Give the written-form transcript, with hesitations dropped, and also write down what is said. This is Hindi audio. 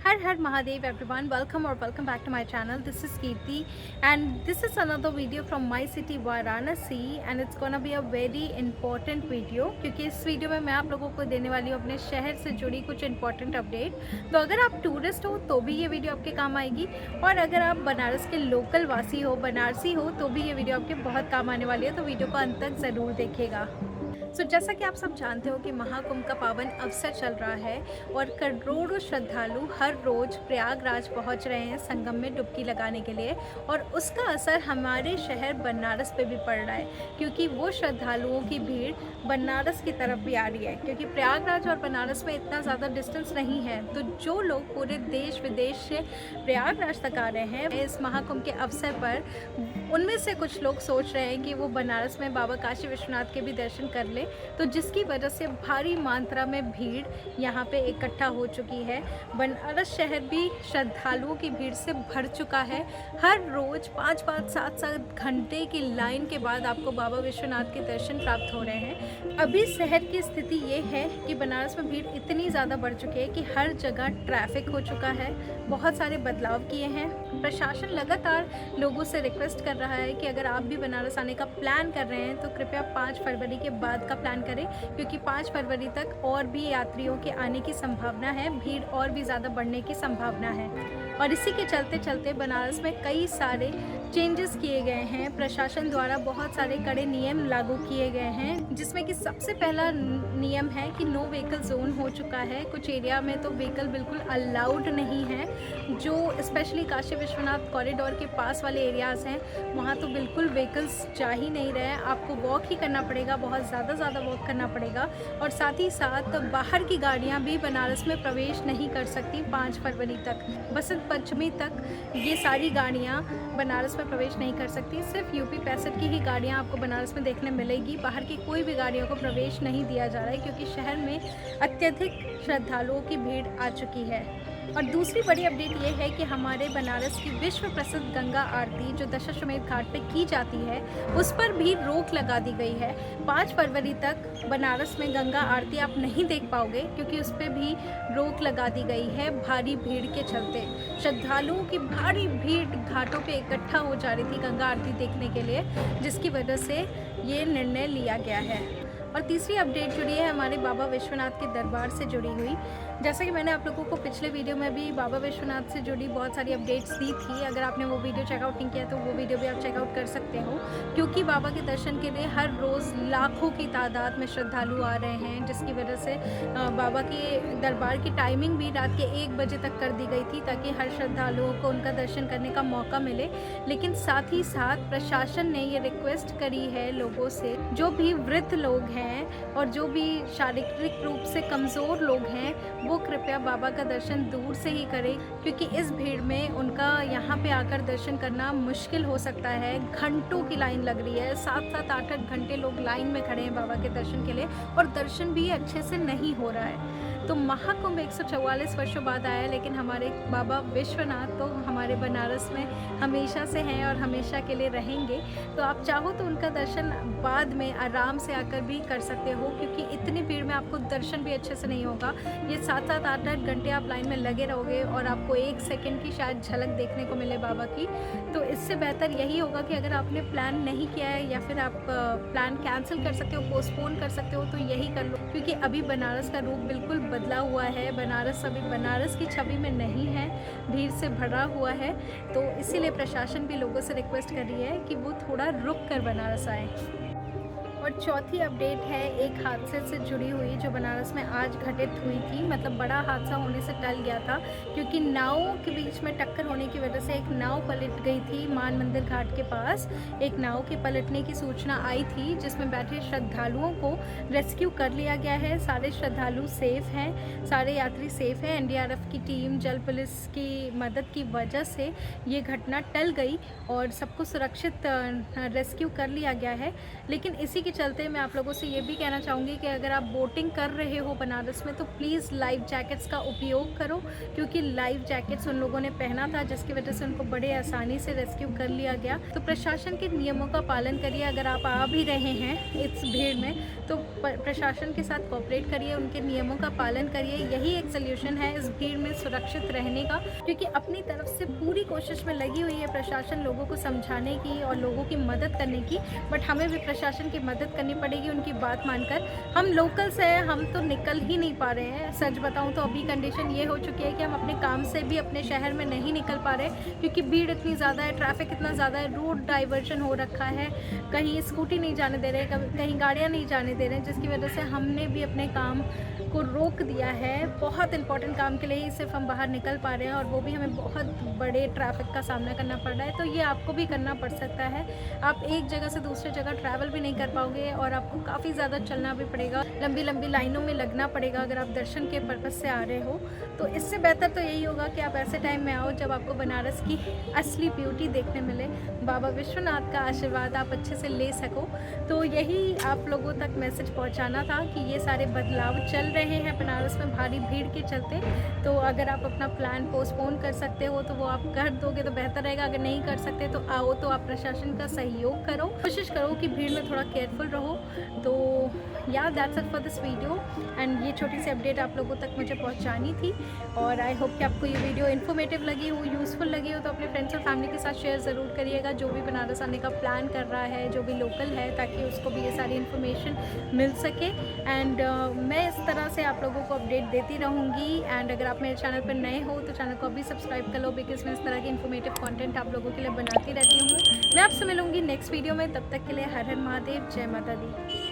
Har Har Mahadev everyone, welcome or welcome back to my channel. This is Kirti and this is another video from my city Varanasi and it's gonna be a very important video क्योंकि इस वीडियो में मैं आप लोगों को देने वाली हूँ अपने शहर से जुड़ी कुछ इंपॉर्टेंट अपडेट। तो अगर आप टूरिस्ट हो तो भी ये वीडियो आपके काम आएगी और अगर आप बनारस के लोकल वासी हो, बनारसी हो तो भी ये वीडियो आपके बहुत काम आने वाली है, तो वीडियो को अंत तक ज़रूर देखिएगा। जैसा कि आप सब जानते हो कि महाकुंभ का पावन अवसर चल रहा है और करोड़ों श्रद्धालु हर रोज़ प्रयागराज पहुंच रहे हैं संगम में डुबकी लगाने के लिए और उसका असर हमारे शहर बनारस पे भी पड़ रहा है क्योंकि वो श्रद्धालुओं की भीड़ बनारस की तरफ भी आ रही है क्योंकि प्रयागराज और बनारस में इतना ज़्यादा डिस्टेंस नहीं है। तो जो लोग पूरे देश विदेश से प्रयागराज तक आ रहे हैं इस महाकुंभ के अवसर पर, उनमें से कुछ लोग सोच रहे हैं कि वो बनारस में बाबा काशी विश्वनाथ के भी दर्शन कर ले, तो जिसकी वजह से भारी मात्रा में भीड़ यहाँ पे इकट्ठा हो चुकी है। बनारस शहर भी श्रद्धालुओं की भीड़ से भर चुका है। हर रोज़ 5-5, 7-7 घंटे की लाइन के बाद आपको बाबा विश्वनाथ के दर्शन प्राप्त हो रहे हैं। अभी शहर की स्थिति ये है कि बनारस में भीड़ इतनी ज़्यादा बढ़ चुकी है कि हर जगह ट्रैफिक हो चुका है। बहुत सारे बदलाव किए हैं। प्रशासन लगातार लोगों से रिक्वेस्ट कर रहा है कि अगर आप भी बनारस आने का प्लान कर रहे हैं तो कृपया 5 फरवरी के बाद का प्लान करें क्योंकि 5 फरवरी तक और भी यात्रियों के आने की संभावना है, भीड़ और भी ज़्यादा बढ़ने की संभावना है। और इसी के चलते चलते बनारस में कई सारे चेंजेस किए गए हैं। प्रशासन द्वारा बहुत सारे कड़े नियम लागू किए गए हैं जिसमें कि सबसे पहला नियम है कि नो व्हीकल जोन हो चुका है। कुछ एरिया में तो व्हीकल बिल्कुल अलाउड नहीं है। जो स्पेशली काशी विश्वनाथ कॉरिडोर के पास वाले एरियाज़ हैं वहाँ तो बिल्कुल व्हीकल्स जा ही नहीं रहे हैं। आपको वॉक ही करना पड़ेगा, बहुत ज़्यादा वॉक करना पड़ेगा। और साथ ही साथ बाहर की गाड़ियाँ भी बनारस में प्रवेश नहीं कर सकती 5 फरवरी तक। बसंत पंचमी तक ये सारी गाड़ियाँ बनारस में प्रवेश नहीं कर सकती। सिर्फ यूपी 65 की ही गाड़ियाँ आपको बनारस में देखने मिलेगी। बाहर की कोई भी गाड़ियों को प्रवेश नहीं दिया जा रहा है क्योंकि शहर में अत्यधिक श्रद्धालुओं की भीड़ आ चुकी है। और दूसरी बड़ी अपडेट ये है कि हमारे बनारस की विश्व प्रसिद्ध गंगा आरती जो दशाश्वमेध घाट पे की जाती है उस पर भी रोक लगा दी गई है। 5 फरवरी तक बनारस में गंगा आरती आप नहीं देख पाओगे क्योंकि उस पर भी रोक लगा दी गई है भारी भीड़ के चलते। श्रद्धालुओं की भारी भीड़ घाटों पे इकट्ठा हो जा रही थी गंगा आरती देखने के लिए, जिसकी वजह से ये निर्णय लिया गया है। और तीसरी अपडेट जुड़ी है हमारे बाबा विश्वनाथ के दरबार से जुड़ी हुई। जैसा कि मैंने आप लोगों को पिछले वीडियो में भी बाबा विश्वनाथ से जुड़ी बहुत सारी अपडेट्स दी थी। अगर आपने वो वीडियो चेकआउट नहीं किया तो वो वीडियो भी आप चेकआउट कर सकते हो क्योंकि बाबा के दर्शन के लिए हर रोज़ लाखों की तादाद में श्रद्धालु आ रहे हैं, जिसकी वजह से बाबा के दरबार की टाइमिंग भी रात के 1 बजे तक कर दी गई थी ताकि हर श्रद्धालुओं को उनका दर्शन करने का मौका मिले। लेकिन साथ ही साथ प्रशासन ने ये रिक्वेस्ट करी है लोगों से, जो भी वृद्ध लोग हैं और जो भी शारीरिक रूप से कमज़ोर लोग हैं वो कृपया बाबा का दर्शन दूर से ही करें क्योंकि इस भीड़ में उनका यहाँ पे आकर दर्शन करना मुश्किल हो सकता है। घंटों की लाइन लग रही है, 7-7, 8-8 घंटे लोग लाइन में खड़े हैं बाबा के दर्शन के लिए और दर्शन भी अच्छे से नहीं हो रहा है। तो महाकुंभ 144 वर्षों बाद आया, लेकिन हमारे बाबा विश्वनाथ तो हमारे बनारस में हमेशा से हैं और हमेशा के लिए रहेंगे। तो आप चाहो तो उनका दर्शन बाद में आराम से आकर भी कर सकते हो क्योंकि इतनी भीड़ में आपको दर्शन भी अच्छे से नहीं होगा। ये 7-7, 8-8 घंटे आप लाइन में लगे रहोगे और आपको 1 सेकंड की शायद झलक देखने को मिले बाबा की। तो इससे बेहतर यही होगा कि अगर आपने प्लान नहीं किया है या फिर आप प्लान कैंसिल कर सकते हो, पोस्टपोन कर सकते हो तो यही कर लो क्योंकि अभी बनारस का रूप बिल्कुल बदला हुआ है। बनारस अभी बनारस की छवि में नहीं है, भीड़ से भरा हुआ है। तो इसीलिए प्रशासन भी लोगों से रिक्वेस्ट कर रही है कि वो थोड़ा रुक कर बनारस आए। और चौथी अपडेट है एक हादसे से जुड़ी हुई जो बनारस में आज घटित हुई थी। मतलब बड़ा हादसा होने से टल गया था क्योंकि नावों के बीच में टक्कर होने की वजह से एक नाव पलट गई थी। मान मंदिर घाट के पास एक नाव के पलटने की सूचना आई थी जिसमें बैठे श्रद्धालुओं को रेस्क्यू कर लिया गया है। सारे श्रद्धालु सेफ हैं, सारे यात्री सेफ हैं। एनडीआरएफ की टीम, जल पुलिस की मदद की वजह से ये घटना टल गई और सबको सुरक्षित रेस्क्यू कर लिया गया है। लेकिन इसी के चलते मैं आप लोगों से ये भी कहना चाहूँगी कि अगर आप बोटिंग कर रहे हो बनारस में तो प्लीज़ लाइफ जैकेट्स का उपयोग करो, क्योंकि लाइफ जैकेट्स उन लोगों ने पहना था जिसकी वजह से उनको बड़े आसानी से रेस्क्यू कर लिया गया। तो प्रशासन के नियमों का पालन करिए। अगर आप आ भी रहे हैं इस भीड़ में तो प्रशासन के साथ कोऑपरेट करिए, उनके नियमों का पालन करिए। यही एक सोल्यूशन है इस भीड़ में सुरक्षित रहने का, क्योंकि अपनी तरफ से पूरी कोशिश में लगी हुई है प्रशासन लोगों को समझाने की और लोगों की मदद करने की। बट हमें भी प्रशासन की मदद करनी पड़ेगी उनकी बात मानकर। हम लोकल्स हैं, हम तो निकल ही नहीं पा रहे हैं। सच बताऊं तो अभी कंडीशन ये हो चुकी है कि हम अपने काम से भी अपने शहर में नहीं निकल पा रहे, क्योंकि भीड़ इतनी ज़्यादा है, ट्रैफिक इतना ज़्यादा है, रोड डाइवर्जन हो रखा है, कहीं स्कूटी नहीं जाने दे रहे, कहीं गाड़ियाँ नहीं जाने दे रहे, जिसकी वजह से हमने भी अपने काम को रोक दिया है। बहुत इंपॉर्टेंट काम के लिए ही सिर्फ हम बाहर निकल पा रहे हैं, और वो भी हमें बहुत बड़े ट्रैफिक का सामना करना पड़ रहा है। तो ये आपको भी करना पड़ सकता है। आप एक जगह से दूसरी जगह ट्रैवल भी नहीं कर पाओगे और आपको काफ़ी ज़्यादा चलना भी पड़ेगा, लंबी लंबी लाइनों में लगना पड़ेगा अगर आप दर्शन के पर्पज़ से आ रहे हो। तो इससे बेहतर तो यही होगा कि आप ऐसे टाइम में आओ जब आपको बनारस की असली ब्यूटी देखने मिले, बाबा विश्वनाथ का आशीर्वाद आप अच्छे से ले सको। तो यही आप लोगों तक मैसेज पहुंचाना था कि ये सारे बदलाव चल रहे हैं बनारस में भारी भीड़ के चलते। तो अगर आप अपना प्लान पोस्टपोन कर सकते हो तो वो आप कर दोगे तो बेहतर रहेगा। अगर नहीं कर सकते तो आओ, तो आप प्रशासन का सहयोग करो, कोशिश करो कि भीड़ में थोड़ा केयरफुल रहो। तो या that's it for this video, and ये छोटी सी अपडेट आप लोगों तक मुझे पहुंचानी थी। और आई होप कि आपको ये वीडियो इन्फॉर्मेटिव लगी हो, यूज़फुल लगी हो, तो अपने फ्रेंड्स और फैमिली के साथ शेयर ज़रूर करिएगा, जो भी बनारस आने का प्लान कर रहा है, जो भी लोकल है, ताकि उसको भी ये सारी इन्फॉर्मेशन मिल सके। एंड मैं इस तरह से आप लोगों को अपडेट देती रहूँगी। एंड अगर आप मेरे चैनल पर नए हो तो चैनल को अभी सब्सक्राइब कर लो, बिकॉज मैं इस तरह की इन्फॉर्मेटिव कंटेंट आप लोगों के लिए बनाती रहती हूँ। मैं आपसे मिलूँगी नेक्स्ट वीडियो में, तब तक के लिए हर हर महादेव, जय माता दी।